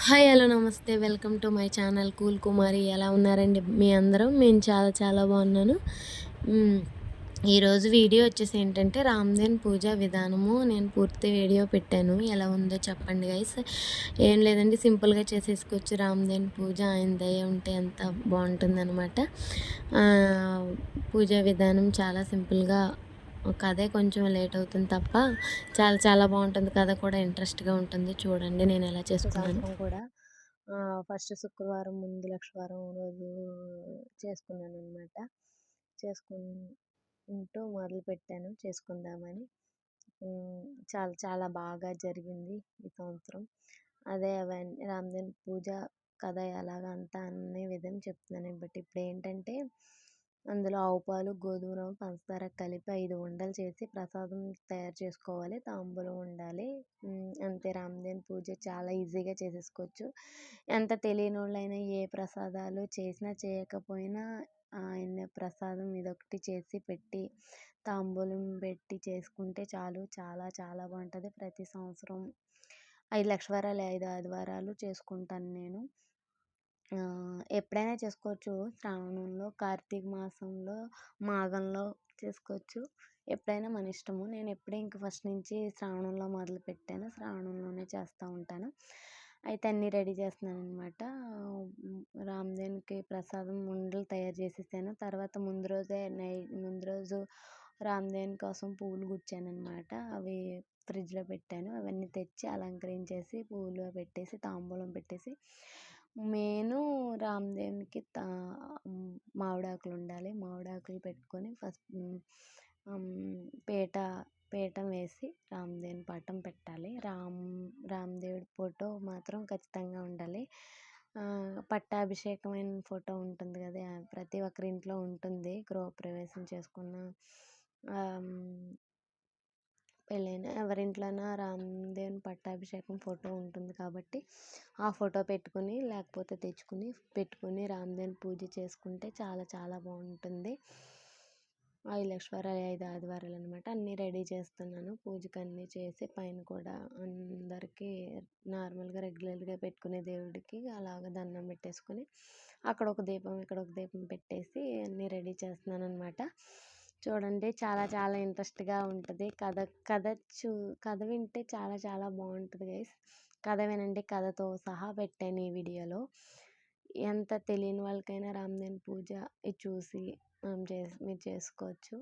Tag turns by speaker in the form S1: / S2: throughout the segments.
S1: Hi hello నమస్తే welcome to my channel cool Kumari. ఎలా ఉన్నారండి మీ అందరూ? నేను చాలా చాలా బాగున్నాను. మ్, ఈరోజు వీడియో వచ్చేసి ఏంటంటే రామ్దేన్ పూజ విధానము నేను పూర్తి వీడియో పెట్టాను. ఎలా ఉందో చెప్పండి గైస్. ఏం లేదండి, సింపుల్గా చేసేసుకోవచ్చు రామ్దేన్ పూజ. ఆయన దయ ఉంటే ఎంత బాగుంటుందన్నమాట. పూజా విధానం చాలా సింపుల్గా, కథే కొంచెం లేట్ అవుతుంది తప్ప చాలా చాలా బాగుంటుంది. కథ కూడా ఇంట్రెస్ట్గా ఉంటుంది. చూడండి నేను ఎలా చేసుకున్నాను. సంవత్సరం కూడా ఫస్ట్ శుక్రవారం ముందు లక్షవారం రోజు చేసుకున్నాను అనమాట. చేసుకుంటూ మొదలు పెట్టాను చేసుకుందామని. చాలా చాలా బాగా జరిగింది ఈ సంవత్సరం. అదే అవన్నీ రామదేన్ పూజ కథ ఎలాగ అంతా అనే విధం చెప్తున్నాను. బట్ ఇప్పుడు ఏంటంటే అందులో ఆవు పాలు, గోధుమ రవ్వ, పంచదార కలిపి 5 ఉండలు చేసి ప్రసాదం తయారు చేసుకోవాలి. తాంబూలం ఉండాలి. అంతే. రామదేన్ పూజ చాలా ఈజీగా చేసేసుకోవచ్చు. ఎంత తెలియని వాళ్ళైనా ఏ ప్రసాదాలు చేసినా చేయకపోయినా ఆయన ప్రసాదం ఇదొకటి చేసి పెట్టి తాంబూలం పెట్టి చేసుకుంటే చాలు. చాలా చాలా బాగుంటుంది. ప్రతి సంవత్సరం 5 లక్షవారాలు 5 ఆదివారాలు చేసుకుంటాను నేను. ఎప్పుడైనా చేసుకోవచ్చు. శ్రావణంలో, కార్తీక మాసంలో, మాఘంలో చేసుకోవచ్చు. ఎప్పుడైనా మన ఇష్టము. నేను ఎప్పుడే ఇంక ఫస్ట్ నుంచి శ్రావణంలో మొదలుపెట్టాను. శ్రావణంలోనే చేస్తూ ఉంటాను. అయితే అన్నీ రెడీ చేస్తున్నాను అనమాట. రామదేవునికి ప్రసాదం ఉండలు తయారు చేసేసాను. తర్వాత ముందు రోజు రామదేవుని కోసం పువ్వులు గుచ్చాను అనమాట. అవి ఫ్రిడ్జ్లో పెట్టాను. అవన్నీ తెచ్చి అలంకరించేసి పువ్వులు పెట్టేసి తాంబూలం పెట్టేసి, మెయిను రామదేవునికి మామిడాకులు ఉండాలి. మామిడాకులు పెట్టుకొని ఫస్ట్ పీట పీఠం వేసి రామదేవుని పటం పెట్టాలి. రామదేవుడి ఫోటో మాత్రం ఖచ్చితంగా ఉండాలి. పట్టాభిషేకమైన ఫోటో ఉంటుంది కదా, ప్రతి ఒక్కరి ఇంట్లో ఉంటుంది. గృహప్రవేశం చేసుకున్న పెళ్ళైన ఎవరింట్లోనా రామదేవుని పట్టాభిషేకం ఫోటో ఉంటుంది కాబట్టి ఆ ఫోటో పెట్టుకుని లేకపోతే తెచ్చుకుని పెట్టుకుని రామదేవుని పూజ చేసుకుంటే చాలా చాలా బాగుంటుంది. 5 లక్షవారాలు 5 ఆదివారాలు అనమాట. అన్నీ రెడీ చేస్తున్నాను. పూజకు అన్నీ చేసి పైన కూడా అందరికీ నార్మల్గా రెగ్యులర్గా పెట్టుకునే దేవుడికి అలాగ దండం పెట్టేసుకొని అక్కడ ఒక దీపం ఇక్కడ ఒక దీపం పెట్టేసి అన్నీ రెడీ చేస్తున్నాను అనమాట. చూడండి, చాలా చాలా ఇంట్రెస్ట్గా ఉంటుంది. కథ వింటే చాలా చాలా బాగుంటుంది గైస్. కథ వినండి. కథతో సహా పెట్టాను ఈ వీడియోలో. ఎంత తెలియని వాళ్ళకైనా రామదేవుని పూజ ఇది చూసి మీరు చేసుకోవచ్చు.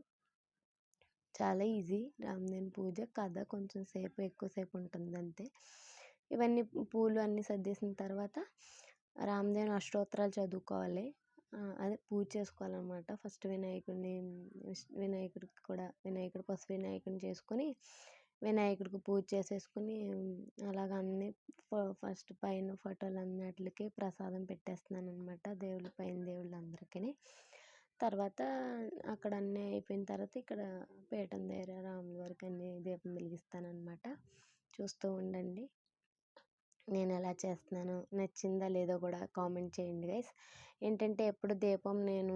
S1: చాలా ఈజీ. రామదేవుని పూజ కథ కొంచెం ఎక్కువసేపు ఉంటుంది అంతే. ఇవన్నీ పూలు అన్నీ సర్దేసిన తర్వాత రామదేవుని అష్టోత్తరాలు చదువుకోవాలి. అదే పూజ చేసుకోవాలన్నమాట. ఫస్ట్ వినాయకుడు పసుపు వినాయకుడిని చేసుకొని వినాయకుడికి పూజ చేసేసుకుని అలాగ అన్నీ ఫస్ట్ పైన ఫోటోలు అన్నిటికి ప్రసాదం పెట్టేస్తున్నాను అనమాట. పైన దేవుళ్ళందరికీ. తర్వాత అక్కడ అన్నీ అయిపోయిన తర్వాత ఇక్కడ పీఠం దగ్గర రాముల వారికి అన్ని దీపం వెలిగిస్తాను అనమాట. చూస్తూ ఉండండి నేను ఎలా చేస్తున్నానో. నచ్చిందా లేదో కూడా కామెంట్ చేయండి గైస్. ఏంటంటే ఎప్పుడు దీపం నేను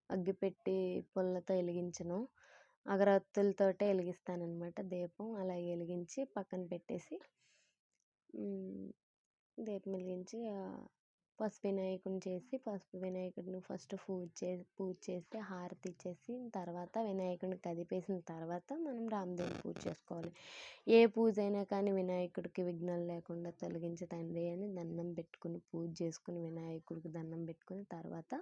S1: అగ్గిపెట్టి పుల్లతో వెలిగించను, అగరత్తులతోటే వెలిగిస్తానమాట దీపం. అలా వెలిగించి పక్కన పెట్టేసి దీపం వెలిగించి పసుపు వినాయకుడిని చేసి పసుపు వినాయకుడిని ఫస్ట్ పూజ చేసి హారతి ఇచ్చేసి తర్వాత వినాయకుడిని కదిపేసిన తర్వాత మనం రామదేవుని పూజ చేసుకోవాలి. ఏ పూజ అయినా కానీ వినాయకుడికి విఘ్నాలు లేకుండా తొలగించి తండ్రి అని దండం పెట్టుకుని పూజ చేసుకుని వినాయకుడికి దండం పెట్టుకుని తర్వాత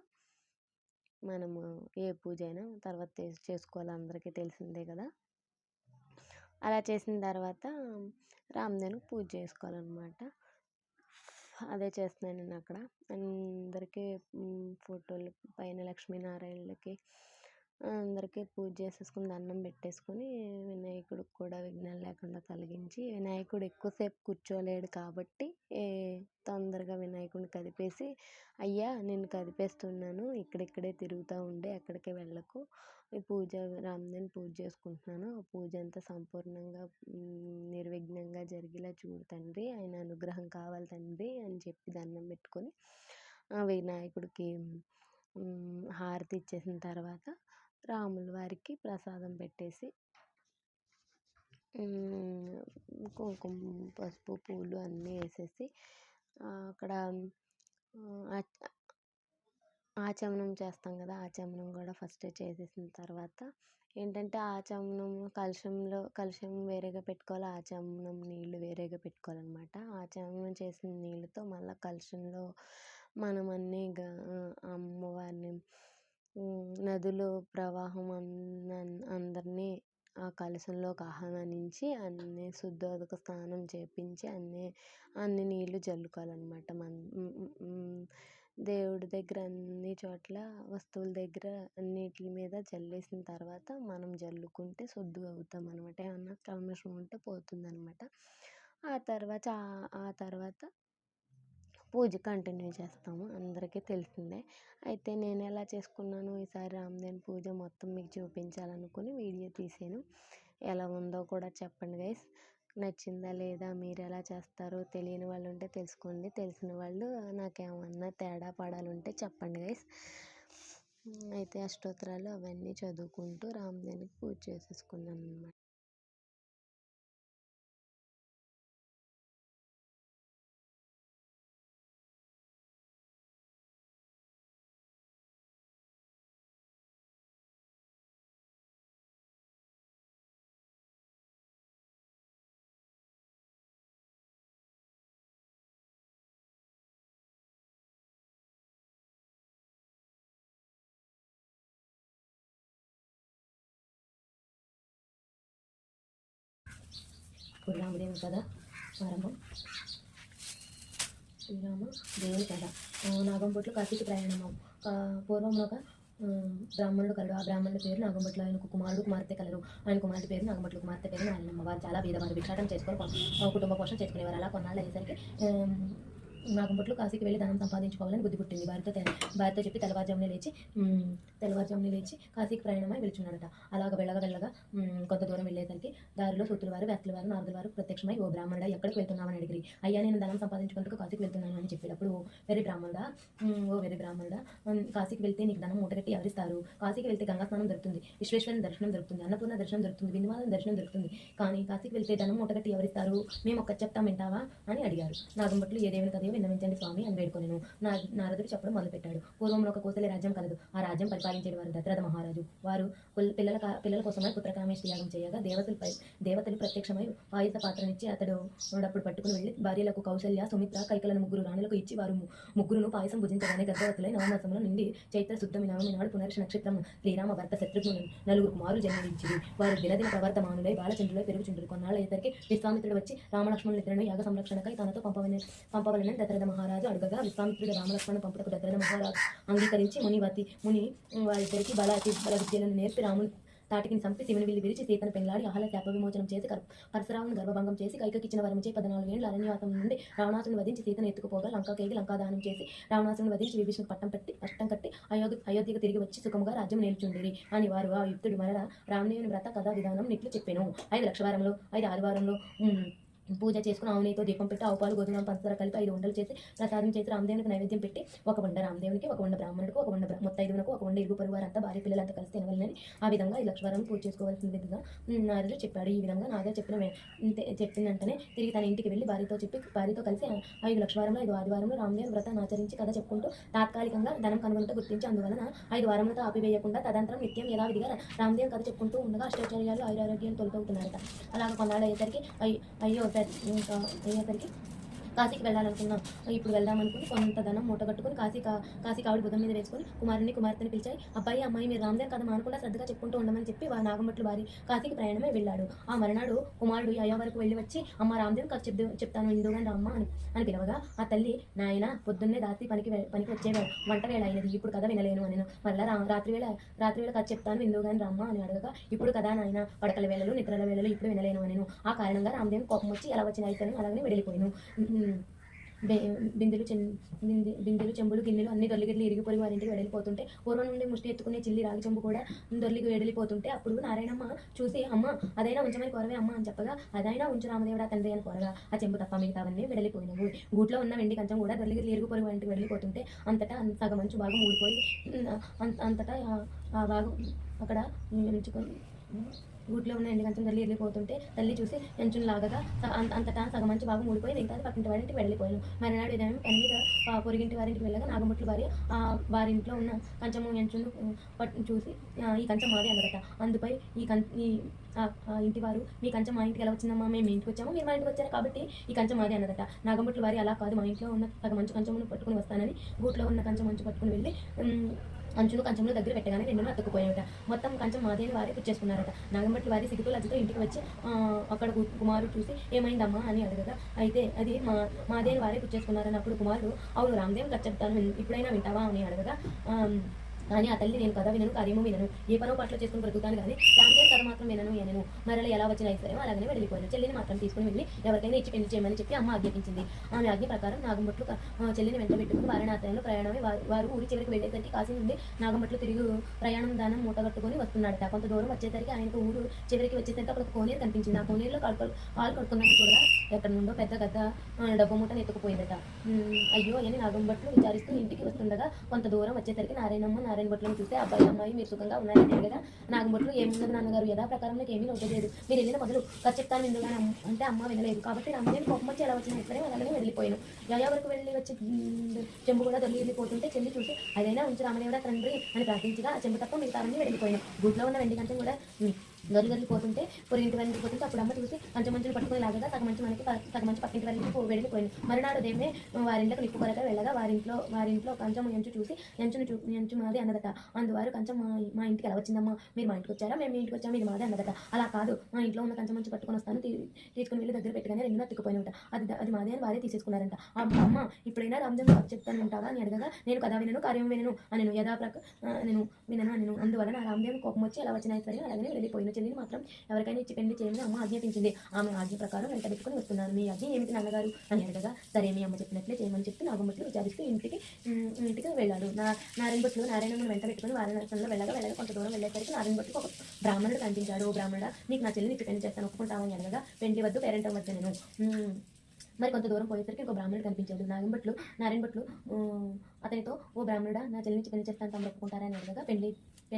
S1: మనము ఏ పూజ అయినా తర్వాత చేసుకోవాలి. అందరికీ తెలిసిందే కదా. అలా చేసిన తర్వాత రామదేవునికి పూజ చేసుకోవాలన్నమాట. అదే చేస్తున్నాను నేను అక్కడ. అందరికీ ఫోటోలు పైన లక్ష్మీనారాయణలకి అందరికీ పూజ చేసేసుకుని దండం పెట్టేసుకొని వినాయకుడికి కూడా విఘ్నాలు లేకుండా తొలగించి, వినాయకుడు ఎక్కువసేపు కూర్చోలేడు కాబట్టి తొందరగా వినాయకుడిని కదిపేసి, అయ్యా నేను కదిపేస్తున్నాను, ఇక్కడిక్కడే తిరుగుతూ ఉండే ఎక్కడికి వెళ్ళకు, ఈ రామదేవుని పూజ చేసుకుంటున్నాను, ఆ పూజ అంతా సంపూర్ణంగా నిర్విఘ్నంగా జరిగేలా చూడు తండ్రి, ఆయన అనుగ్రహం కావాలి తండ్రి అని చెప్పి దండం పెట్టుకొని వినాయకుడికి హారతి ఇచ్చేసిన తర్వాత రాముల వారికి ప్రసాదం పెట్టేసి కుంకుమ పసుపు పూలు అన్నీ వేసేసి అక్కడ ఆచమనం చేస్తాం కదా, ఆచమనం కూడా ఫస్ట్ చేసేసిన తర్వాత ఏంటంటే ఆచమనం కలశం వేరేగా పెట్టుకోవాలి, ఆచమనం నీళ్ళు వేరేగా పెట్టుకోవాలన్నమాట. ఆచమనం చేసిన నీళ్ళతో మళ్ళీ కలశంలో మనం అన్నీ అమ్మవారిని నదులు ప్రవాహం అందరినీ ఆ కలశంలోకి ఆహ్వానించి అన్ని శుద్ధోదక స్నానం చేపించి అన్ని నీళ్ళు జల్లుకోవాలన్నమాట. దేవుడి దగ్గర అన్ని చోట్ల వస్తువుల దగ్గర అన్నిటి మీద జల్లేసిన తర్వాత మనం జల్లుకుంటే శుద్ధిగా అవుతాం అనమాట. ఏమన్నా కల్మషం ఉంటే పోతుందన్నమాట. ఆ తర్వాత పూజ కంటిన్యూ చేస్తాము, అందరికీ తెలిసిందే. అయితే నేను ఎలా చేసుకున్నాను ఈసారి రామదేవుని పూజ మొత్తం మీకు చూపించాలనుకుని వీడియో తీసాను. ఎలా ఉందో కూడా చెప్పండి గైస్. నచ్చిందా లేదా, మీరు ఎలా చేస్తారో తెలియని వాళ్ళు ఉంటే తెలుసుకోండి, తెలిసిన వాళ్ళు నాకేమన్నా తేడా పడాలంటే చెప్పండి గైస్. అయితే అష్టోత్తరాలు అవన్నీ చదువుకుంటూ రామదేవునికి పూజ చేసేసుకున్నాను అనమాట.
S2: ఇప్పుడు రామదేవుని కథ ప్రారంభం. శ్రీరామ దేవుని కథ. నాగంపొట్లు కాశీకి ప్రయాణము. పూర్వంలో ఒక బ్రాహ్మణుడు కలడు. ఆ బ్రాహ్మణుడి పేరు నాగంపొట్లు. ఆయనకు కుమారుడు కుమార్తె కలరు. ఆయన కుమార్తె పేరు నాగంపొట్లు, కుమార్తె పేరు నారాయణమ్మ. వారు చాలా బీదవారు, భిక్షాటం చేసుకొని కుటుంబ పోషణ చేసుకునేవారు. అలా కొన్నాళ్ళు అయ్యేసరికి నాగంపొట్లు కాశీకి వెళ్ళి ధనం సంపాదించుకోవాలని బుద్ధి పుట్టింది. భార్యతో చెప్పి తెల్లవారుజామునే లేచి కాశీకి ప్రయాణమై వెళ్తున్నాడట. అలాగ వెళ్ళగా కొంత దూరం వెళ్ళేసరికి దారిలో సూతుల వారు, వ్యక్తుల వారు, నారదుల వారు ప్రత్యక్షమై, ఓ బ్రాహ్మణుడా, ఎక్కడికి వెళ్తున్నామని అడిగిరి. అయ్యా, నేను ధనం సంపాదించుకుంటూ కాశీకి వెళ్తున్నాను అని చెప్పేటప్పుడు, ఓ వెర్రి బ్రాహ్మణుడా, కాశీకి వెళ్తే నీకు ధనం మూటగట్టి ఎవరిస్తారు? కాశీకి వెళ్తే గంగా స్నానం దొరుకుతుంది, విశ్వేశ్వరుని దర్శనం దొరుకుతుంది, అన్నపూర్ణ దర్శనం దొరుకుతుంది, బిందుమాల దర్శనం దొరుకుతుంది. కానీ కాశీకి వెళ్తే ధనం మూటగట్టి ఎవరిస్తారు? మేము ఒక్క చెప్తాం, వింటావా అని అడిగారు. నాగంపొట్లు ఏ దేవుని కథయో విన్నవించండి స్వామి అని వేడుకొనెను. నారదుడు చెప్పడం మొదలుపెట్టాడు. పూర్వంలో ఒక కోసలి రాజ్యం కలదు. ఆ రాజ్యం పరిపాలించేది వారు దశరథ మహారాజు. వారు పిల్లల కోసమై పుత్రకామేష్టి యాగం చేయగా దేవతలు ప్రత్యక్షమై పాయస పాత్రనిచ్చి అప్పుడు పట్టుకుని వెళ్ళి భార్యలకు కౌసల్య, సుమిత్ర, కైకలను 3 రాణులకు ఇచ్చి వారు ముగ్గురును పాయసం భుజించగానే గర్భవతులై నవమాసంలో నుండి చైత్ర శుద్ధమి నవమి నాడు పునర్ష నక్షత్రం శ్రీరామ భర్త శత్రుఘ్నులు 4 కుమారులు జన్మనిచ్చింది. వారు దినదిన ప్రవర్తమానులై బాలచంద్రులై పెరుగుచుండ్రు. కొన్నాళ్ళ ఇద్దరికి విశ్వామిత్రుడు వచ్చి రామలక్ష్మణులిద్దరును యాగ సంరక్షణకై తనతో పంపవలని దశరథ మహారాజు అడగగా, విశ్వామిత్రుడు రామలక్ష్మణుని పంపుటకు దశరథ మహారాజు అంగీకరించి ముని వారిద్దరికి బల విద్యలను నేర్పి రాముని తాటికి చంపి శివుని విల్లి విరిచి సీతను పెళ్లాడి అహల శాప విమోచనం చేసి పరశురాముని గర్భభంగం చేసి కైకకిచ్చిన వరముచే 14 ఏళ్ల అరణ్యవాసం నుండి రావణాసుని వధించి సీతను ఎత్తుకుపోగా లంకాకేగి లంకాదానం చేసి రావణాసుని వధించి విభీషణుకు పట్టం కట్టి అయోధ్యకు తిరిగి వచ్చి సుఖముగా రాజ్యం నేర్చుండిరి అని వారు ఆ యుక్తుడు మరల రామదేవుని వ్రత కథా విధానం నిట్లు చెప్పాను. 5 లక్షవారంలో 5 ఆదివారంలో పూజ చేసుకుని ఆవునేతో దీపం పెట్టి ఆవుపాలు గోధుమ పంచదార కలిపి 5 ఉండలు చేసి ప్రసాదం చేసి రామదేవునికి నైవేద్యం పెట్టి ఒక వండ రామదేవునికి, ఒక వండ బ్రాహ్మణుడికి, ఒక వండ ముత్తైదువులకు, ఒక వండ ఇరుగు పొరుగు వారంతా భార్య పిల్లలంతా కలిసి తినవలనని ఆ విధంగా 5 లక్షవారం పూజ చేసుకోవాల్సిందిగా నారదుడు చెప్పాడు. ఈ విధంగా నారదుడు చెప్పిన వెంటనే తిరిగి తన ఇంటికి వెళ్ళి భార్యతో కలిసి 5 లక్షవారంలో 5 ఆదివారంలో రామదేవుని వ్రతాన్ని ఆచరించి కథ చెప్పుకుంటూ తాత్కాలికంగా ధనం కనుగొనట గుర్తించి అందువలన 5 వారములతో ఆపివేయకుండా తదంతరం నిత్యం యథావిధిగా రామదేవుని కథ చెప్పుకుంటూ ఉండగా అష్టాచార్యాలు ఆయురారోగ్యాలు తొలతవుతున్నారట. అలాగ కొన్నాళ్ళు అయ్యేసరికి కాశీకి వెళ్ళాలనుకున్నాం. ఇప్పుడు వెళ్దాం అనుకుని కొంత ధనం మూటగట్టుకుని కాశీ కావిడి బుధం మీద వేసుకుని కుమారుని పిలిచాయి. అబ్బాయి, అమ్మాయి, మీరు రామదేవ్ కథ మానకుండా శ్రద్ధగా చెప్పుకుంటూ ఉండమని చెప్పి నాగంపొట్లు వారి కాశీకి ప్రయాణమే వెళ్ళాడు. ఆ మరునాడు కుమారుడు అయ్యా వరకు వెళ్ళి వచ్చి, అమ్మ రామదేవ్ కథ చెప్తాను ఇందుగా రామ్మ అని పిలవగా, ఆ తల్లి, నాయన పొద్దున్నే రాత్రి పనికి వచ్చే వంట వేళ అయినది, ఇప్పుడు కథ వినలేను అని మళ్ళీ రాత్రి వేళ కథ చెప్తాను ఇందుగాని రామ్మ అని అడగగా, ఇప్పుడు కదా నాయన పడకల వేళలు నిద్రల వేళలు ఇప్పుడు వినలేను అని. ఆ కారణంగా రామదేవ్ కోపం వచ్చి ఎలా వచ్చిన అయితేనే అలాగనే వెళ్ళిపోయాను. బిందెలు, చెంబులు, గిన్నెలు అన్ని దొర్లిగిడ్లు ఇరిగి పొరుగు వారింటికి వెడలిపోతుంటే, పూర్వం నుండి ముష్టి ఎత్తుకునే చిల్లి రాగి చెంబు కూడా దొర్లికి వెడలిపోతుంటే, అప్పుడు నారాయణమ్మ చూసి, అమ్మ అదైనా ఉంచమని కోరవే అమ్మ అని చెప్పగా, అదైనా ఉంచు రామదేవుడా తండ్రి అని కోరగా, ఆ చెంబు తప్ప మిగతావన్నీ వెడలిపోయినవు. గూట్లో ఉన్న వెండి కంచం కూడా దొర్లిగిడ్లు ఇరుగు పొరుగు వారింటికి వెళ్ళిపోతుంటే, అంతటా సగం మంచు భాగం ఊడిపోయి అంతటా ఆ భాగం అక్కడ ఉంచుకొని గూట్లో ఉన్న ఎండి కంచం తల్లి వెళ్ళిపోతుంటే తల్లి చూసి ఎంచును లాగగా అంతటా సగం మంచి బాగా మూడిపోయి మిగతాది పక్కింటి వారింటికి వెళ్ళిపోయాను. మరునాడు ఉదయం పని మీద పొరిగింటి వారింటికి వెళ్ళగా నాగంబొట్ల భార్య వారింట్లో ఉన్న కంచము ఎంచును చూసి ఈ కంచం మాదే అన్నదట. అందుపై ఇంటి వారు మీ కంచం మా ఇంటికి ఎలా వచ్చిందమ్మా, మేము మీ ఇంటికి వచ్చాము, మీరు మా ఇంటికి వచ్చారు కాబట్టి ఈ కంచం మాదే అన్నదట. నాగంబొట్ల వారి అలా కాదు, మా ఇంట్లో ఉన్న సగం మంచి కంచమును పట్టుకుని వస్తానని గూట్లో ఉన్న కంచం మంచు పట్టుకుని వెళ్ళి అంచును కంచంలో దగ్గర పెట్టగానే రెండును అతుక్కుపోయాయట. మొత్తం కంచం మాదేని వారే పుచ్చేసుకున్నారట. నాగంబట్టి వారి సిగ్గుతో లజ్జతో ఇంటికి వచ్చి అక్కడ కుమారుడు చూసి ఏమైందమ్మా అని అడగగా అయితే అది మాదేని వారే పుచ్చేసుకున్నారని అప్పుడు కుమారుడు అవును రామదేవ్ కథ చెప్తాను ఇప్పుడైనా వింటావా అని అడగగా కానీ ఆ తల్లి నేను కథ వినను కార్యము వినను ఏ పనో పాటలో చేసుకుని బ్రతుకుతాను కానీ రామదేవ్ కథ మాత్రం వినను మరలా ఎలా వచ్చిన ఐశ్వర్యం అలాగనే వెళ్ళిపోయాను. చెల్లిని మాత్రం తీసుకుని వెళ్ళి ఎవరికైనా ఇచ్చి పెళ్లి చేయమని చెప్పి అమ్మ ఆజ్ఞాపించింది. ఆమె ఆజ్ఞ ప్రకారం నాగంబట్లు చెల్లిని వెంట పెట్టుకుని వారణాసిలో ప్రయాణమై వారు ఊరి చివరికి వెళ్ళేసరికి కాశీ నుండి నాగంబట్లు తిరిగి ప్రయాణం దానం మూటగట్టుకొని వస్తున్నాడట. కొంత దూరం వచ్చేసరికి ఆయనకు ఊరు చివరికి వచ్చేసరికి అక్కడ కోనేరు కనిపించింది. ఆ కోనేరులో కాలు కడుక్కున్నట్టు చూడగా ఎక్కడి నుండో పెద్ద గద్ద డబ్బు మూటను ఎత్తుకుపోయిందట. అయ్యో అని నాగంబట్లు విచారిస్తూ ఇంటికి వస్తుండగా కొంత దూరం వచ్చేసరికి నారాయణ బొట్లను చూస్తే అబ్బాయి అమ్మాయి మీరు సుఖంగా ఉన్నారని అడగగా నాగంబొట్లు ఏమున్నది నాన్నగారు యథా ప్రకారం నాకు ఏమీ నొట్టలేదు, మీరు వెళ్ళిన మొదలు ఖచ్చితంగా విందుగానే అంటే అమ్మ వినలేదు కాబట్టి రామదేవి కోపం వచ్చి ఎలా వచ్చిన ఇక్కడే అలాగే వెళ్ళిపోయాను. యయా వరకు వెళ్ళి వచ్చి చెంబు కూడా దొల్లి వెళ్ళిపోతుంటే చెల్లి చూసి అదైనా ఉంచి రామదేవుడా తండ్రి అని ప్రార్థించగా ఆ చెంబు తప్ప మిగతారని వెళ్ళిపోయాను. గుడ్లో ఉన్న వెండి కంచెం కూడా గొరిపోతుంటే పొరిగింటి వారికి పోతుంటే అప్పుడు అమ్మ చూసి మంచి మంచులు పట్టుకుని లాగగా సగ మంచి పక్కింటి వారికి వెళ్ళిపోయింది. మరునాడు దేవునే వారింట్లోకి నిప్పు కొరక వెళ్ళగా వారింట్లో కంచం ఎంచు చూసి ఎంచు మాది అన్నదట. అందువారు కంచం మా ఇంటికి ఎలా వచ్చిందమ్మా, మీరు మా ఇంటికి వచ్చారా, మేము మీ ఇంటికి వచ్చాము, ఇది మాదే అన్నదట. అలా కాదు, మా ఇంట్లో ఉన్న కంచం మంచి పట్టుకొని వస్తాను తీసుకుని వెళ్ళి దగ్గర పెట్టగానే రెండు అతుక్కుపోయినట. అది మాదే అని వారే తీసేసుకున్నారంట. అమ్మ ఇప్పుడైనా రామదేవ్ చెప్తాను ఉంటావా అని అడగగా నేను కథ వినను కార్యం వినను అని నేను వినను అని అందువలన రామదేవ్ కోపం వచ్చి ఎలా వచ్చినా సరే అలాగనే వెళ్ళిపోయిన. చెల్లిని మాత్రం ఎవరికైనా ఇచ్చి పెళ్లి చేయమని అమ్మ ఆజ్ఞాపించింది. ఆమె ఆజ్ఞ ప్రకారం వెంట పెట్టుకుని వస్తున్నాను. మీ ఆజ్ఞ ఏమిటి నాన్నగారు అని అడగగా సరే మీ అమ్మ చెప్పినట్లే చేయమని చెప్పి నాగంబట్లు విచారిస్తూ ఇంటికి వెళ్ళాడు. నారాయణబొట్లు నారాయణమ్మను వెంట పెట్టుకుని వారణాసిలో వెళ్ళగా కొంత దూరం వెళ్ళేసరికి నారాయణబొట్టుకు ఒక బ్రాహ్మణుడు కనిపించాడు. బ్రాహ్మణుడా నీకు నా చెల్లిని ఇచ్చి పెళ్లి చేస్తాను ఒప్పుకుంటామని అడగగా పెళ్లి వద్దు పేరెంట్ అవ్వద్దు నేను. మరి కొంత దూరం పోయేసరికి ఒక బ్రాహ్మణుడు కనిపించాడు. నారాయణబొట్లు అతనితో ఓ బ్రాహ్మణుడా నా చెల్లిని పెళ్లి చేస్తాను తమ ఒప్పుకుంటారని అడగగా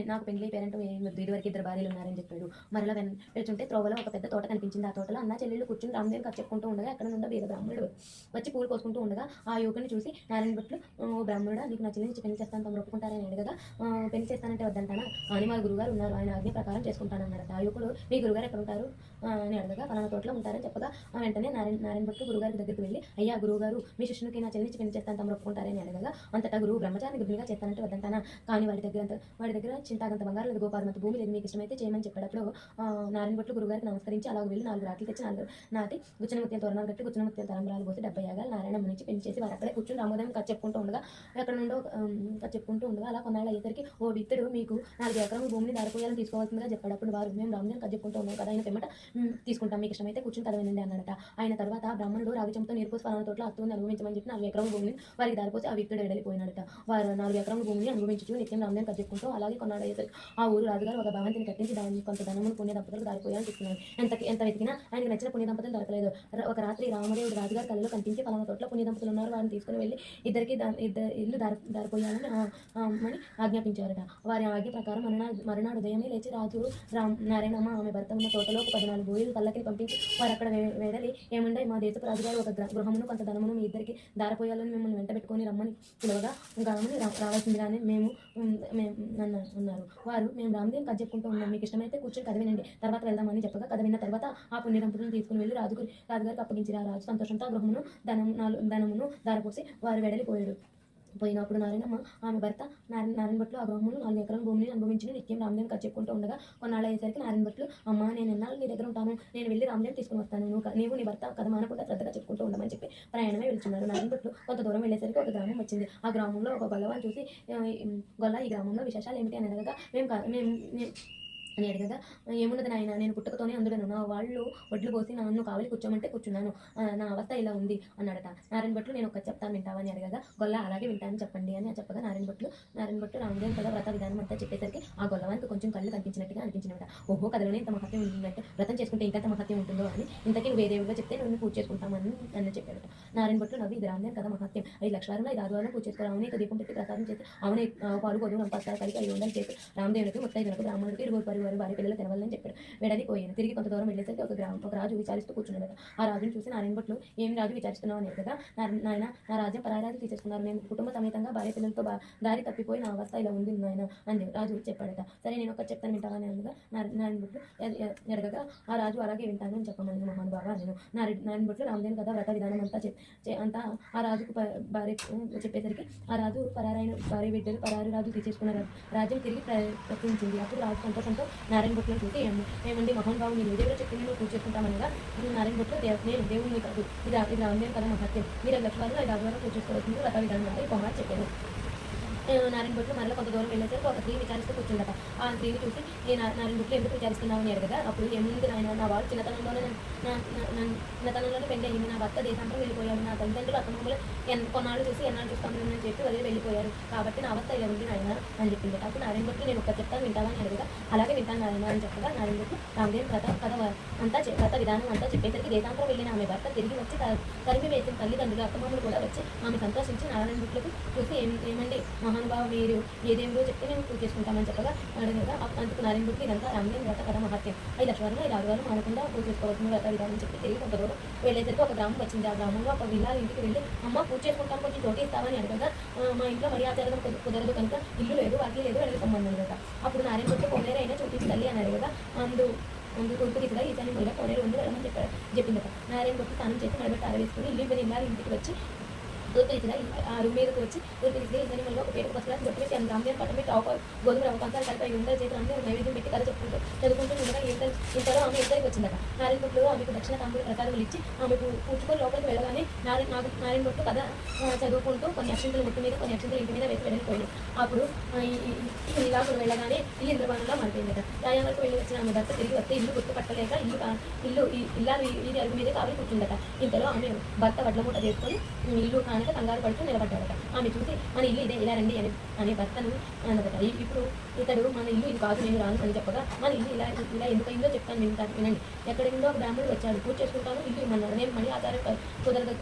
S2: నాకు పెళ్లి పేరెంట్ ఇదివరకు ఇద్దరు భార్యలు ఉన్నారని చెప్పాడు. మరలా వెళ్తుంటే త్రోవలో ఒక పెద్ద తోట కనిపించింది. ఆ తోటలో అన్న చెల్లెళ్ళు కూర్చుని రామదేవి కథ చెప్పుకుంటూ ఉండగా అక్కడ నుండి వేరే బ్రాహ్మణుడు వచ్చి పూలు కోసుకుంటూ ఉండగా ఆ యువకుని చూసి నారాయణబొట్లు ఓ బ్రాహ్మణుడా నీకు నా చెల్లిని పెళ్లి చేస్తాను తమ ఒప్పుకుంటారని అడగగా పెళ్లి చేస్తానంటే వద్దంటానా అని మా గురుగారు ఉన్నారు, ఆయన ఆజ్ఞ ప్రకారం చేసుకుంటానన్నారట. ఆ యువకుడు మీ గురుగారు ఎక్కడ ఉంటారు అని అడగగా ఫలానా తోటలో ఉంటారని చెప్పగా వెంటనే నారాయణబొట్లు గురుగారి దగ్గరికి వెళ్ళి అయ్యా గురువుగారు మీ శిష్యునికి నా చెల్లిని పెళ్లి చేస్తాను తమ ఒప్పుకుంటారని అడగగా అంతటా గురువు బ్రహ్మచారిని గురువుగా చేస్తానంటే వద్దంటానా కానీ వాడి దగ్గర చింతాగంత బంగారం లేదు, గోపాలమంత భూమి లేదు, మీకు ఇష్టమైతే చేయమని చెప్పేటప్పుడు నారాయణబొట్లు గురుగారికి నమస్కరించి అలాగ వెళ్ళి 4 రాట్లు తెచ్చి 4 నాటి గుచ్చనముత్యాల తోరణాలు కట్టి గుచ్చనముత్యాల తరంబరాలు పోసి 70 యాగాలు నారాయణమ్మ నుంచి పెళ్లి చేసి వారు అక్కడే కూర్చుని రామోదయం కథ చెప్పుకుంటూ ఉండగా ఎక్కడ నుండో కథ చెప్పుకుంటూ ఉండగా అలా కొన్నాళ్ళు అయ్యేసరికి ఓ విత్తుడు మీకు 4 ఎకరాల భూమిని దారిపోయాలని తీసుకోవాల్సిందిగా చెప్పాడు. అప్పుడు వారు మేము రామోదయం కథ చెప్పుకుంటూ ఉన్నాం కదా ఆయన పిమ్మట తీసుకుంటాం, మీకు ఇష్టమైతే కూర్చుని కథ వినండి అన్నాడట. ఆయన తర్వాత బ్రాహ్మణుడు రాగి చెంపుతో నీరు పోసి ఫలానా తోటలో అత్తుని అనుభవించమని చెప్పి 4 ఎకరాల భూమిని వారికి దారిపోసి ఆ విత్తుడు వెళ్ళిపోయినాడట. వారు 4 ఎకరాల భూమిని అనుభవించు నిత్యం రామోదయం కథ చెప్పుకుంటూ అలాగే కొన్నాళ్ళు అయ్యేసరికి ఆ ఊరు రాజుగారు ఒక భవంతిని కట్టించి దాన్ని కొంత ధనమును పుణ్య దంపతులకు దారిపోయాలని చెప్తున్నాడు. ఎంత వెతికినా ఆయనకు నచ్చిన పుణ్య దంపతులు దొరకలేదు. ఒక రాత్రి రామదేవుడు రాజుగారి కళలో కనిపించి ఫలానా తోటలో పుణ్య దంపతులు ఉన్నారు, వారిని తీసుకుని వెళ్ళి ఇద్దరికి ఇల్లు దారిపోయాలని ఆజ్ఞాపించారట. వారి ఆజ్ఞ ప్రకారం మరునాడు ఉదయమే లేచి రాజు నారాయణమ్మ ఆమె భర్త ఉన్న తోటలో ఒక 14 బోయిలు పల్లకిని పంపించి వారు అక్కడ వేడలి ఏముండే మా దేశపు రాజుగారు ఒక గృహమును కొంత ధనమును మీ ఇద్దరికి దారిపోయాలని మిమ్మల్ని వెంట పెట్టుకొని రమ్మని పిలవగా గ్రామని రావాల్సిందిగానే మేము ఉన్నారు. వారు మేము రామదేవి కథ చెప్పుకుంటూ ఉన్నాం, మీకు ఇష్టమైతే కూర్చొని కథ వినండి తర్వాత వెళ్దామని చెప్పగా కథ విన్న తర్వాత ఆ పుణ్య దంపతులను తీసుకుని వెళ్ళి రాజుగారికి అప్పగించారు. ఆ రాజు సంతోషంతో ఆ గృహమును ధనమును దారపోసి వారు వెడలిపోయారు. పోయినప్పుడు నారాయణమ్మ ఆమె భర్త నారాయణబొట్లు ఆ గృహమును 4 ఎకరాల భూమిని అనుభవించి నిత్యం రామదేవి కథ చెప్పుకుంటూ ఉండగా కొన్నాళ్ళు అయ్యేసరికి నారాయణబొట్లు అమ్మ నేను ఎన్నాళ్ళు నీ దగ్గర ఉంటాను, నేను వెళ్ళి రామదేవి తీసుకుని వస్తాను, నీవు నీ భర్త కథ మానకుండా శ్రద్ధగా చెప్పుకుంటూ ఉండమని చెప్పి ప్రయాణమే వెళ్తున్నారు. నారాయణబొట్లు కొంత దూరం వెళ్ళేసరికి ఒక గ్రామం వచ్చింది. ఆ గ్రామంలో ఒక గొల్లవాన్ని చూసి ఈ గ్రామంలో విశేషాలు ఏమిటి అని అడగగా అని అడగగా ఏమున్నది నాయన నేను పుట్టుకతోనే అందుడను, నా వాళ్ళు వడ్లు పోసి నన్ను కావలి కూర్చోమంటే కూర్చున్నాను, నా అవస్థ ఇలా ఉంది అన్నాడట. నారాయణబొట్లు నేను ఒక చెప్తాను వింటావా అని అడగగా గొల్ల అలాగే వింటాను చెప్పండి అని చెప్పగా నారాయణబొట్లు రామదేవి కథ వ్రత విధానం అంతా చెప్పేసరికి ఆ గొల్లవానికి కొంచెం కళ్ళు కనిపించినట్టుగా అనిపించినట. ఓహో కథలోనే ఇంత మహత్యం ఉంటుందంటే వ్రతం చేసుకుంటే ఇంకంత మహత్యం ఉంటుందో అని ఇంతకీ నువ్వు వేరేవిగా చెప్తే నువ్వు పూజ చేసుకుంటామని నన్ను చెప్పాడట. నారాయణబొట్లు నవ్వి ఇది రామదేవి కథ మహత్యం 5 లక్షవారంలో 5 ఆదివారం పూజ చేసుకోవాలి, అవునే దీపం పెట్టి ప్రసాదం చేసి అవునే పాలు గోధుమ రంపాస్తారు కలిగి 5 వందలు చేసి రామదేవునికి 35 బ్రాహ్మణుడికి 20 పరివారు కలరు భార్య పిల్లలు తినవాలని చెప్పాడు. వెడలిపోయాను. తిరిగి కొంత దూరం వెళ్ళేసరికి ఒక రాజు విచారిస్తూ కూర్చున్నాడు. ఆ రాజును చూసి నారాయణ భట్లు, ఏం రాజు విచారిస్తున్నావు అని అడగగా, నాయన నా రాజ్యం పరాయి రాజు తీసేసుకున్నారు. నేను కుటుంబ సమేతంగా భార్య పిల్లలతో దారి తప్పిపోయి నా అవస్థ ఇలా ఉంది నాయన అని రాజు చెప్పాడట. సరే నేను ఒకటి చెప్తాను వింటావని అనగా నారాయణ భట్లు అడగగా, ఆ రాజు అలాగే వింటాను అని చెప్పమని మహానుభావ నేను నారాయణ భట్లు రామదేవుని కథ వ్రత విధానం అంతా ఆ రాజుకు భార్య చెప్పేసరికి ఆ రాజు పరారైన భార్య బిడ్డలు పరారు రాజు తీసేసుకున్నారు. రాజ్యం తిరిగి ప్రకటించింది. అప్పుడు రాజు సంతోషంతో నారాయణ భట్లను చూసి, ఏమండి మహానుభావం, మీరు ఏ దేవుడు చెప్పింది మేము పూజ చేసుకుంటామనగా, నారాయణ భట్లు నేను దేవుడిని కాదు, ఇది రామదేవుని కథ మహత్యం, మీరు 5 లక్షలు 5 ఆదివారం పూజ చేసుకోవాల్సింది వ్రత విధానం అంటే ఈ పొంగారు చెప్పాను. నారాయణ భట్లు మరలా కొంత దూరం వెళ్ళేసరికి ఒక స్త్రీ విచారిస్తూ కూర్చుందట. ఆ స్త్రీని చూసి, నారాయణ భట్లు ఎందుకు విచారిస్తున్నావు అని అడగగా, అప్పుడు ఏముంది నాయన, నా వాడు చిన్నతనంలోనే పెళ్లి అయింది. నా భర్త దేశాంతరం వెళ్ళిపోయాడు. నా తల్లిదండ్రులు అతను కొన్నాళ్ళు చూసి ఎన్నాళ్ళు చూస్తాను అని చెప్పి వదిలి వెళ్ళిపోయారు. కాబట్టి నా అవస్థ ఇలా ఉంది నాయన అని చెప్పింది. అప్పుడు నారాయణ భట్లు నేను ఒక్క చెప్తాను వింటావా అని అడగగా, అలాగే వింటాను నాయన అని చెప్పగా, నారాయణ భట్లు రామదేవుని వ్రత విధానం అంతా చెప్పేసరికి దేశాంతరం వెళ్ళిన ఆమె భర్త తిరిగి వచ్చి తరిమి వేసిన తల్లిదండ్రులు అత్తమామలు కూడా వచ్చి ఆమె సంతోషించి నారాయణ భట్లకు చూసి, ఏమండి మహానుభావ, మీరు ఏ దేవుడో చెప్తే మేము పూజ చేసుకుంటామని చెప్పగా అడగగా, అందుకు నారాయణ భట్లు ఇదంతా రామదేవుని వ్రత కథ మహత్యం, 5 లక్షల 5 ఆదివారం మానకుండా పూజ చేసుకోవాల్సిన వ్రత విధానం చెప్పి తిరిగి కొంత దూరం వెళ్ళేసరికి ఒక గ్రామం వచ్చింది. ఆ గ్రామంలో ఒక విల్లా ఇంటికి వెళ్ళి, అమ్మ పూజ చేసుకుంటాం, కొంచెం చోటు ఇస్తామని అడగగా, మా ఇంట్లో మరీ ఆచారం కుదరదు కనుక ఇల్లు లేదు, వాకి లేదు, వెళ్ళిపోమని అడగగా, అప్పుడు నారాయణ భట్లు కోనేరు అయినా చోటించి తల్లి అని అడగగా, అందు తూర్పు దిశగా ఈశాన్యం వల్ల కోనేరు ఉంది వెళ్ళమని చెప్పిందట. నారాయణ భట్లు స్నానం చేసి మెడబెట్టి ఆరవేసుకుని ఇల్లు ఇంటికి వచ్చి తూర్పు దిశగా ఆ రూమ్ మీదకి వచ్చి తూర్పు దిశగా ఈశాన్యంలో ఒక పేరు పసుపు బొట్టు పెట్టి రామదేవుని పట్టం పెట్టి గోధుమ రవ్వ పంచాలు కలిపి 5 చేతి రామదేవుని నైవేద్యం పెట్టి కథ చదువుకుంటూ ఉండగా ఇంతలో ఆమె ఇద్దరికి వచ్చిందట. నారాయణ భట్లు ఆమెకు దక్షిణ తాంబూల ప్రసాదములు ఇచ్చి ఆమెకు పూడ్చుకొని లోపలికి వెళ్ళగానే నారాయణ భట్లు కథ చదువుకుంటూ కొన్ని అక్షంతలు ముట్టు మీద కొన్ని అక్షంతలు ఇంటి మీద వేసి వెళ్ళిపోయింది. అప్పుడు ఇలాకుడు వెళ్ళగానే ఇల్లు ఇంద్రబాణంలో మారిపోయిందట. రాయాలకు వెళ్ళి వచ్చిన ఆమె భర్త తిరిగి వస్తే ఇల్లు గుర్తుపట్టలేక ఇల్లాలు వీధి అరుగు మీద కావాలి కూర్చుందట. ఇంతలో ఆమె భర్త వడ్ల మూట చేసుకొని ఇల్లు కానక కంగారు పడుతూ నిలబడ్డాడట. ఆమె చూసి, మన ఇల్లు ఇదే, ఇలా రండి అనే భర్తను అన్నదట. ఇప్పుడు ఇతడు, మన ఇల్లు ఇది కాదు, నేను రాను అని చెప్పగా, మన ఇల్లు ఇలా ఎందుకైందో చెప్తాను వినండి. ఎక్కడెందో ఒక బ్రాహ్మణుడు వచ్చాడు, పూజ చేసుకుంటాను, ఇల్లు ఇమ్మన్నాడు. నేను మళ్ళీ ఆచారం కుదరదు,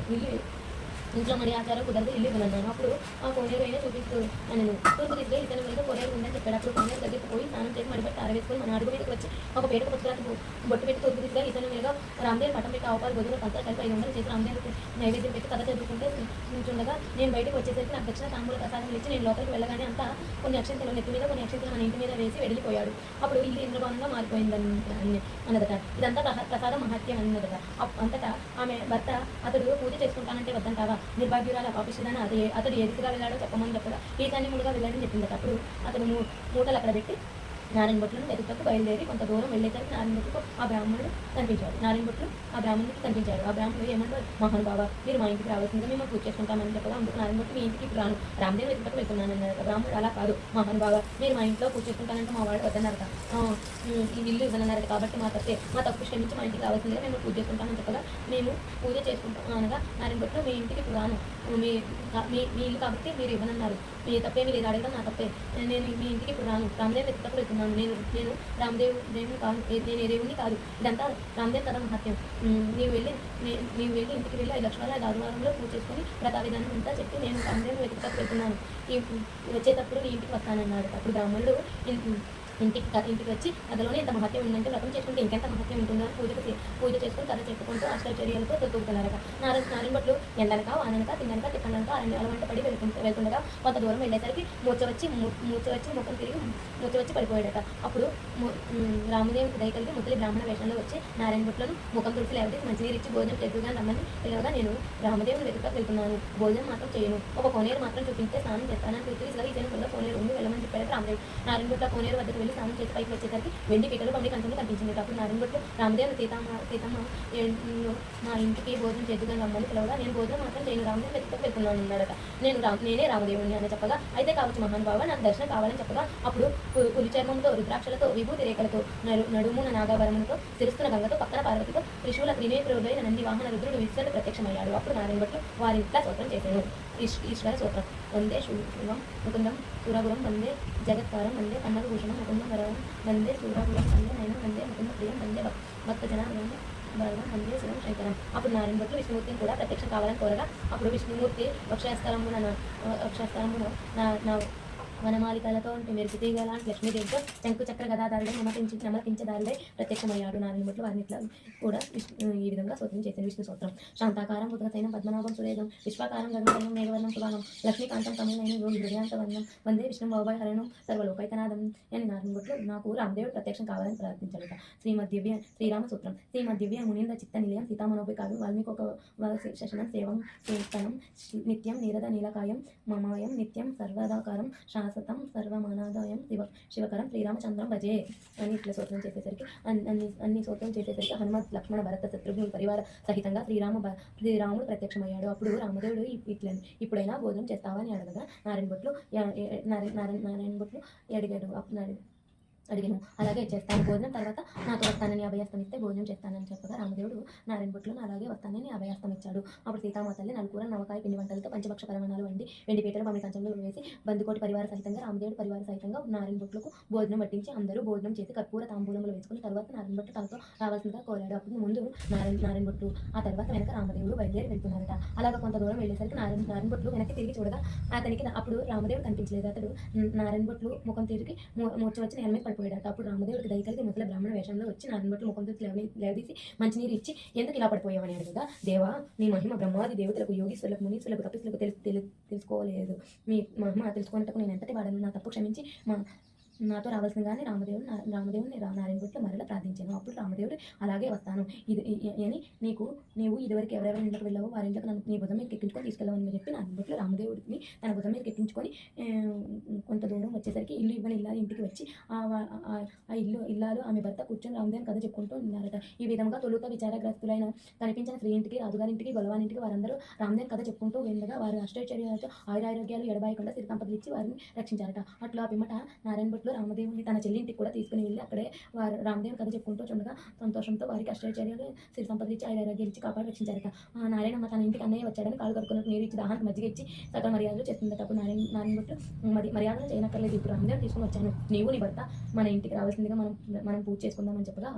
S2: ఇంట్లో మరి ఆచారం కుదరదు, ఇల్లు ఇవ్వనన్నాను. అప్పుడు ఆ కోనేరు అయినా చూపిస్తూ నేను తూర్పు దిశగా ఇతను మీద కోనేరు ఉందని చెప్పాడు. అప్పుడు కోనేరు దగ్గరికి పోయి స్నానం చేసి మడిపెట్టి ఆరవేసుకొని మన అడుగు మీదకి వచ్చి ఒక పేటకు పుస్తకాలకు బొట్టు పెట్టి తూర్పు దిశగా ఇతను మీద రామదేవుని పట్టం పెట్టి ఆవుపాలు గొదులు పంచాలు కలిపి 500 చేసి రామదేవునికి నైవేద్యం పెట్టి కథ చదువుకుంటే ఉంటుండగా, నేను బయటకు వచ్చేసరికి నాకు దక్షిణ తాంబూల ప్రసాదం ఇచ్చి నేను లోపలికి వెళ్ళగానే అంతా కొన్ని అక్షంతలు నెత్తి మీద కొన్ని అక్షంతలు మన ఇంటి మీద వేసి వెళ్ళిపోయాడు. అప్పుడు ఇల్లు ఇంద్రభవనంగా మారిపోయిందని అన్నదట. ఇదంతా ప్రసాద మహత్యం అన్నదట. అంతటా ఆమె భర్త, అతడు పూజ చేసుకుంటానంటే వద్దంటావా, నిర్భాగ్యురాల పాపిస్తుందని అతడు ఏ దిశగా వెళ్ళాడో చెప్పమని చెప్పగా, ఈశాన్యములుగా వెళ్ళాడని చెప్పిందట. అప్పుడు అతను మూటలు అక్కడ పెట్టి నారాయణ భట్లను వెతుకుటకు బయలుదేరి కొంత దూరం వెళ్ళేసరికి నారాయణ భట్లకు ఆ బ్రాహ్మణుడు కనిపించాడు. నారాయణ భట్లు ఆ బ్రాహ్మణుడికి కనిపించాడు. ఆ బ్రాహ్మణుడు ఏమంటారు, మహానుభావ, మీరు మా ఇంటికి రావాల్సిందిగా మేము పూజ చేసుకుంటామని చెప్పగా, అందుకు నారాయణ భట్లు మీ ఇంటికి రాను, రామదేవుని వెతుకుటకు వెళ్తున్నాను అన్నారు. బ్రాహ్మణుడు అలా కాదు మహానుభావ, మీరు మా ఇంట్లో పూజ చేసుకుంటానంటే మా వాడు వద్దన్నారట, ఈ ఇల్లు ఇవ్వనన్నారట, కాబట్టి మా తప్పు క్షమించి మా ఇంటికి రావాల్సిందిగా మేము పూజ చేసుకుంటామని చెప్పగా, మేము పూజ చేసుకుంటాం అనగా, నారాయణ భట్లు మీ ఇంటికి రాను, మీ ఇల్లు కాబట్టి మీరు ఇవ్వనన్నారు, మీ తప్పేమీ లేదు, అడగడం నా తప్పే, నేను మీ ఇంటికి ఇప్పుడు రాను, రామదేవుని వెతుకుటకు వెళ్తున్నాను, నేను దేవుని కాదు, నేను ఏ దేవుని కాదు, ఇదంతా రామదేవ్ కథ మహత్యం, నీవు వెళ్ళి ఇంటికి వెళ్ళి 5 లక్షల 5 ఆదివారంలో పూజ చేసుకొని వ్రత విధానం అంతా చెప్పి నేను రామదేవుని వెతుకుటకు వెళ్తున్నాను, వచ్చేటప్పుడు నీ ఇంటికి వస్తానన్నాడు. అప్పుడు బ్రాహ్మణుడు ఇంటికి వచ్చి కథలోనే ఎంత మహత్యం ఉందంటే, వ్రతం చేసుకుంటే ఇంకెంత మహత్యం ఉంటుందో పూజ చేసుకుని కథ చెప్పుకుంటూ అష్టచర్యలతో తొక్కుతున్నారట. నారాయణ భట్లు ఎండనక వాననక తిన్ననక తిప్పనక అలవంట పడి వెళ్తుండగా కొంత దూరం వెళ్ళేసరికి మూర్చ వచ్చి ముఖం తిరిగి పడిపోయాడట. అప్పుడు రామదేవునికి దయ కలిగి ముసలి బ్రాహ్మణ వేషంలో వచ్చి నారాయణ భట్లను ముఖం తుడిచి లేకపోతే మంచినీరు ఇచ్చి భోజనం చేద్దుగా రమ్మని పిలవగా, నేను రామదేవుని వెతుక వెళ్తున్నాను, భోజనం మాత్రం చేయను, ఒక కోనేరు మాత్రం చూపిస్తే స్నానం చేస్తానని పూర్తిగా ఈ జనం వల్ల కోనేరు ఉంది వెళ్ళమని చెప్పాడు రామదేవుడు. నారాయణ భట్ల కోనేరు వద్దకు స్నానం చేసి పైకి వచ్చేసరికి వెండి పీటలు పండి కంచెలు కనిపించింది. అప్పుడు నారాయణ భట్లు రామదేవుని సీతమ్మ మా ఇంటికి భోజనం చేద్దుగా రమ్మని పిలవగా, నేను భోజనం మాత్రం చేయను, రామదేవుని వెతుకు వెళ్తున్నాను అన్నాడట. నేనే రామదేవుని అని చెప్పగా, అయితే కావచ్చు మహానుభావ, నాకు దర్శనం కావాలని చెప్పగా, అప్పుడు పులి చర్మంతో, రుద్రాక్షలతో, విభూతి రేఖలతో, నడుమున నాగాభరణములతో, శిరస్సున గంగతో, పక్కన పార్వతితో, త్రిశూల త్రినేత్రుడైన నంది వాహన రుద్రుడు విశ్వడు ప్రత్యక్షమయ్యాడు. అప్పుడు నారాయణ భట్లు వారి ఇంట్లో స్తోత్రం చేశాను. ఈశ్వర స్తోత్రం. వందే శివం ముకుందం సురగురం, వందే జగత్కారం, వందే కన్నభూషణం ముకుందం వరం, వందే సూరగురం, వందే నయనం, వందే ముకుంద ప్రియం, వందే భక్తజన బలవం, వందే శివం శంకరం. అప్పుడు నారాయణ భట్లు విష్ణుమూర్తిని కూడా ప్రత్యక్షం కావాలని కోరగా, అప్పుడు విష్ణుమూర్తి వక్షాస్కారమున వనమాలికలతో మెరుపు తీగ లాంటి లక్ష్మీదేవితో శంకు చక్ర గదాదారుడే నమకించదారుడే ప్రత్యక్షమయ్యాడు. నారాయణ భట్లు వారిని ఇట్లా కూడా ఈ విధంగా స్తోత్రం చేసిన విష్ణు స్తోత్రం. శాంతాకారం బుధసైనం పద్మనాభం సురేదం విశ్వాకారం గగనసైనం మేఘవర్ణం సుభాగం లక్ష్మీకాంతం కమలనైన హృదయాంత వర్ణం వందే విష్ణు బాబాయ్ హరణం సర్వలోకైకనాథం అని నారాయణ భట్లు నాకు రామదేవుడు ప్రత్యక్షం కావాలని ప్రార్థించాడట. శ్రీరామ సూత్రం. శ్రీమద్దివ్య మునింద చిత్త నిలయం సీతామనోపి కావ్యం వాల్మీకి ఒక శశనం సేవం కీర్తనం నిత్యం నీరద నీలకాయం మమాయం నిత్యం సర్వదాకారం శాశ్వతం సర్వమానాదాయం శివకరం శ్రీరామచంద్రం భజే అని ఇట్లా స్తోత్రం చేసేసరికి అన్ని స్తోత్రం చేసేసరికి హనుమత్ లక్ష్మణ భరత శత్రుఘ్నుల పరివార సహితంగా శ్రీరాముడు ప్రత్యక్షమయ్యాడు. అప్పుడు రామదేవుడు ఇప్పుడైనా భోజనం చేస్తావా అని అడగగా నారాయణ భట్లు అడిగాను. అలాగే చేస్తాను, భోజనం తర్వాత నాతో వస్తానని అభయాస్తం ఇస్తే భోజనం చేస్తానని చెప్పగా రామదేవుడు నారాయణ భట్లను అలాగే వస్తానని అభయాస్తం ఇచ్చాడు. అప్పుడు సీతామాతల్ని నలుకూర నవకాయ పిండి వంటలతో పంచభక్ష పరమాణాలు వండి వెండి పీటలు బొమ్మ కంచంలో వేసి బందుకోటి పరివార సహితంగా రామదేవుడు పరివార సహితంగా నారాయణ భట్లకు భోజనం వడ్డించి అందరూ భోజనం చేసి కర్పూర తాంబూలములు వేసుకుని తర్వాత నారాయణ భట్లు తనతో రావాల్సిందిగా కోరాడు. అప్పుడు ముందు నారాయణ భట్లు, ఆ తర్వాత వెనక రామదేవుడు బయలుదేరి వెళ్తున్నారట. అలాగా కొంత దూరం వెళ్ళేసరికి నారాయణ భట్లు వెనక్కి తిరిగి చూడగా అతనికి అప్పుడు రామదేవుడు కనిపించలేదు. అతడు నారాయణ భట్లు ముఖం తిరిగి మూర్చ వచ్చి నేల మీద పడిపోయాడు. అప్పుడు రామదేవుడికి దయ కలిగి ముసలి బ్రాహ్మణ వేషంలో వచ్చి నారాయణ భట్లు ముఖం లేవదీసి మంచినీరు ఇచ్చి ఎందుకు ఇలా పడిపోయావని అడుగుగా, దేవా నీ మహిమ బ్రహ్మాది దేవతలకు యోగీశ్వరులకు మునీశ్వరులకు తపస్సులకు తెలుసుకోలేదు. మీ మహిమ తెలుసుకున్నట్టుకు నేను ఎంతటి వాడను, నా తప్పు క్షమించి నాతో రావాల్సిందిగానే రామదేవుని నారాయణ భట్లు మరలా ప్రార్థించాను. అప్పుడు రామదేవుడు అలాగే వస్తాను అని నీవు ఇదివరకు ఎవరెవరి ఇంట్లోకి వెళ్ళావో వారి ఇంట్లోకి నన్ను నీ భుజం మీద ఎక్కించుకొని తీసుకెళ్ళవని చెప్పి నారాయణ భట్లు రామదేవుడిని తన భుజం మీద ఎక్కించుకొని కొంత దూరం వచ్చేసరికి ఇల్లు ఇల్లాలు ఇంటికి వచ్చి ఆ ఇల్లాలు ఆమె భర్త కూర్చొని రామదేవుని కథ చెప్పుకుంటూ ఉన్నారట. ఈ విధంగా తొలుత విచారగ్రస్తులైన కనిపించిన స్త్రీ ఇంటికి, రాజుగారింటికి, గొలవానింటికి వారందరూ రామదేవుని కథ చెప్పుకుంటూ ఉండగా వారు అష్టైశ్వర్యాలతో ఆయురారోగ్యాలు ఎడబాయకుండా సిరి సంపదలు ఇచ్చి వారిని రక్షించారట. అట్లా పిమ్మట నారాయణ భట్లు రామదేవుని తన చెల్లింటికి కూడా తీసుకుని వెళ్ళి అక్కడే వారు రామదేవుని కథ చెప్పుకుంటూ ఉండగా సంతోషంతో వారికి అష్టైశ్వర్యాలు సిరి సంపదలు ఇచ్చి ఆయురారోగ్యాలు ఇచ్చి కాపాడి రక్షించారట. నారాయణమ్మ తన ఇంటికి అన్నయ్య వచ్చాడని కాళ్ళు కడుక్కున్నట్టు నీరు ఇచ్చి దాహానికి మజ్జిగ ఇచ్చి సకల మర్యాదలు చేస్తుందట. అప్పుడు నారాయణ భట్లు మర్యాదలు చేయనక్కర్లేదు, ఇప్పుడు రామదేవుని తీసుకుని వచ్చాను, నీవు నీ భర్త మన ఇంటికి రావాల్సిందిగా మనం పూజ చేసుకుందామని చెప్పగా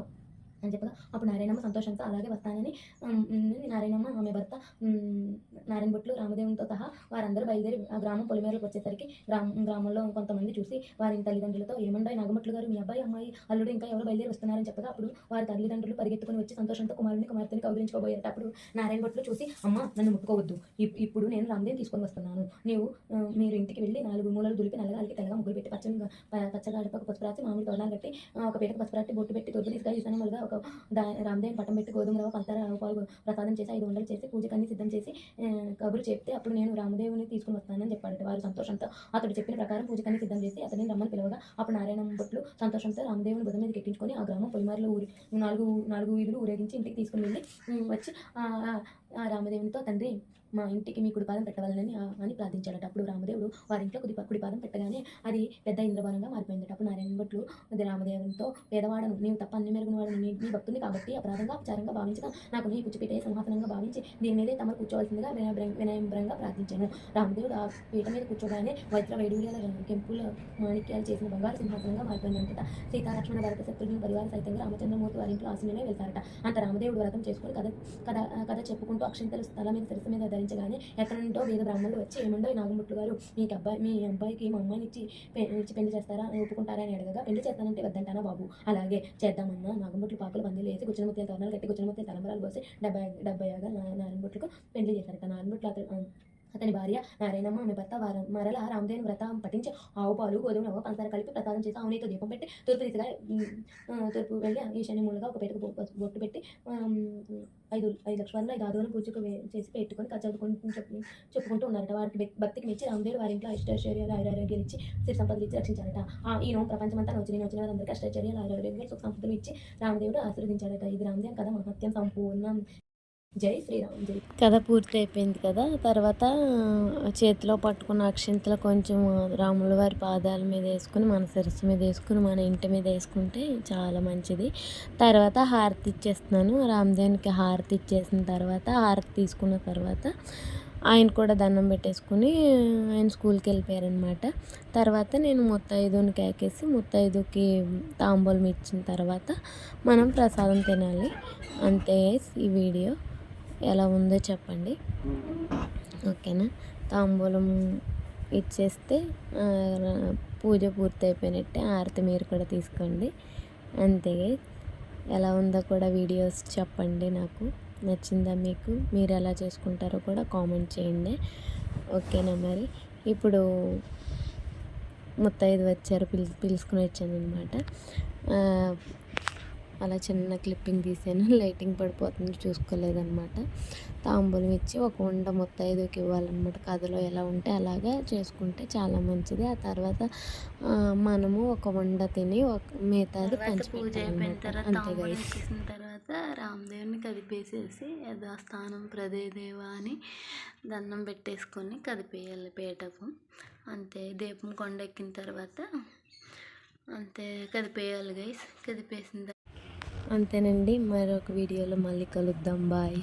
S2: అప్పుడు నారాయణమ్మ సంతోషంతో అలాగే వస్తానని నారాయణమ్మ ఆమె భర్త నారాయణ భట్లు రామదేవునితో సహా వారందరూ బయలుదేరి ఆ గ్రామం పొలిమేరలకు వచ్చేసరికి గ్రామంలో కొంతమంది చూసి వారి తల్లిదండ్రులతో, ఏమండో నాగభట్లు గారు, మీ అబ్బాయి అమ్మాయి అల్లుడు ఇంకా ఎవరు బయలుదేరి వస్తున్నారని చెప్పగా అప్పుడు వారి తల్లిదండ్రులు పరిగెత్తుకుని వచ్చి సంతోషంతో కుమార్తెని కౌగిలించుకోబోయారట. అప్పుడు నారాయణ భట్లు చూసి, అమ్మ నన్ను ముట్టుకోవద్దు, ఇప్పుడు నేను రామదేవుని తీసుకొని వస్తున్నాను, మీరు ఇంటికి వెళ్ళి 4 మూలలు దులిపి నల్లగాలికి తెల్లగా ముగ్గులు పెట్టి పచ్చగా గడపకు పసుపు రాసి మామిడి తోరణాలు కట్టి ఒక పీటకు పసుపు రాట్టి బొట్టు పెట్టి తొద్దు తీసుకొని ఈశాన్యములుగా ఒక రామదేవుని పట్టం పెట్టి గోధుమ రవ్వ పంచదార పాలు ప్రసాదం చేసి 5 ఉండలు చేసి పూజకన్నీ సిద్ధం చేసి కబురు చెప్తే అప్పుడు నేను రామదేవుని తీసుకుని వస్తానని చెప్పాడట. వారు సంతోషంతో అతడు చెప్పిన ప్రకారం పూజకన్నీ సిద్ధం చేసి అతని రమ్మని పిలవగా అప్పుడు నారాయణ భట్లు సంతోషంతో రామదేవుని భుజం మీదకి ఎక్కించుకొని ఆ గ్రామం పొలిమారులో 4 వీధులు ఊరేగించి ఇంటికి తీసుకుని వెళ్ళి వచ్చి ఆ రామదేవునితో, తండ్రి మా ఇంటికి మీ కుడిపాదం పెట్టవాలని అని ప్రార్థించాడట. అప్పుడు రామదేవుడు వారి ఇంట్లో కుడిపాదం పెట్టగానే అది పెద్ద ఇంద్రభవనంగా మారిపోయిందట. అప్పుడు నారాయణ భట్లు రామదేవునితో, పేదవాడను, నీవు తప్ప అన్ని మెరుగున వాడు, నీ భక్తుని కాబట్టి అపరాధంగా విచారంగా భావించగా నాకు నీ కూర్చుపీటే సింహాసనంగా భావించి దీని మీదే తమరు కూర్చోవలసిందిగా వినయంబరంగా ప్రార్థించాను. రామదేవుడు ఆ పీట మీద కూర్చోగానే వజ్ర వైడూర్యాల కెంపుల మాణిక్యాలు చేసిన బంగారు సింహాసనంగా మారిపోయిందంట. సీతాలక్ష్మణ భరత శత్రుఘ్న పరివార సైతంగా రామచంద్రమూర్తి వారి ఇంట్లో ఆశీనులే వెళ్తారట. అంత రామదేవుడు వ్రతం చేసుకుని కథ చెప్పుకుంటూ అక్షంతలు స్థల మీద శిరస్సు మీద ధరించగానే ఎక్కడి నుండో వేద బ్రాహ్మణులు వచ్చి, ఏమండో నాగభట్లు గారు, మీ అబ్బాయికి మా అమ్మాయిని ఇచ్చి పెళ్లి చేస్తారా, ఒప్పుకుంటారా అని అడగగా, పెళ్లి చేస్తానంటే వద్దంటానా బాబు, అలాగే చేద్దామన్నా. నాగభట్లు పాపలు పందిలు వేసి గుచ్చనముత్యాల తోరణాలు కట్టి గుచ్చనముత్యాల తలంబరాలు పోసి 70 నారాయణ భట్లకు పెళ్లి చేశారట. నారాయణ భట్లు అతని భార్య నారాయణమ్మ ఆమె భర్త మరలా రామదేవుని వ్రతం పఠించి ఆవు పాలు గోధుమ రవ్వ పంచదార కలిపి ప్రసాదం చేసి ఆవునితో దీపం పెట్టి తూర్పు వెళ్ళి ఈశాన్యమూలగా ఒక పేటకు బొట్టు పెట్టి 5 లక్షల 5 ఆదులను పూజకు చేసి పెట్టుకొని చెప్పుకుంటూ ఉన్నారట. వారికి భక్తికి మెచ్చి రామదేవుడు వారి ఇంట్లో అష్టైశ్వర్యాలు ఆయురారోగ్యాలు ఇచ్చి సిరి సంపదలు ఇచ్చి రక్షించారట. ఈ నోం ప్రపంచమంతా వచ్చిన వారందరికీ అష్టైశ్వర్యాలు ఆయురారోగ్యాలు సుఖ సంపదలు ఇచ్చి రామదేవుడు ఆశీర్వదించాడట. ఇది రామదేవుని కథ మహత్యం సంపూర్ణం. జై శ్రీరామ్. జై.
S1: కథ పూర్తి అయిపోయింది కదా. తర్వాత చేతిలో పట్టుకున్న అక్షింతలు కొంచెం రాముల వారి పాదాల మీద వేసుకుని మన శిరస్సు మీద వేసుకుని మన ఇంటి మీద వేసుకుంటే చాలా మంచిది. తర్వాత హారతి ఇచ్చేస్తున్నాను. రామదేవునికి హారతి ఇచ్చేసిన తర్వాత హారతి తీసుకున్న తర్వాత ఆయన కూడా దండం పెట్టేసుకుని ఆయన స్కూల్కి వెళ్ళిపోయారనమాట. తర్వాత నేను ముత్తైదుని కేకేసి ముత్తైదుకి తాంబూలం ఇచ్చిన తర్వాత మనం ప్రసాదం తినాలి. అంతే. ఈ వీడియో ఎలా ఉందో చెప్పండి, ఓకేనా. తాంబూలం ఇచ్చేస్తే పూజ పూర్తయిపోయినట్టే. హారతి మీరు కూడా తీసుకోండి. అంతే. ఎలా ఉందో కూడా వీడియోస్ చెప్పండి, నాకు నచ్చిందా మీకు, మీరు ఎలా చేసుకుంటారో కూడా కామెంట్ చేయండి. ఓకేనా? మరి ఇప్పుడు ముత్తైదు వచ్చారు, పిలుచుకుని వచ్చాను అనమాట. అలా చిన్న క్లిప్పింగ్ తీసాను. లైటింగ్ పడిపోతుంది, చూసుకోలేదన్నమాట. తాంబూలం ఇచ్చి ఒక ఉండ ముత్తైదుకి ఇవ్వాలన్నమాట. కథలో ఎలా ఉంటే అలాగా చేసుకుంటే చాలా మంచిది. ఆ తర్వాత మనము ఒక ఉండ తిని మిగతాది
S3: పూజ అయిపోయిన తర్వాత
S1: అంతే
S3: తాంబూలం
S1: గైస్.
S3: ఇచ్చేసిన తర్వాత రామదేవుని కదిపేసేసి యథాస్థానం ప్రదేదేవ అని దండం పెట్టేసుకొని కదిపేయాలి పీటకు. అంతే. దీపం కొండెక్కిన తర్వాత అంతే కదిపేయాలి గైస్. కదిపేసిన
S1: అంతేనండి. మరొక వీడియోలో మళ్ళీ కలుద్దాం. బాయ్.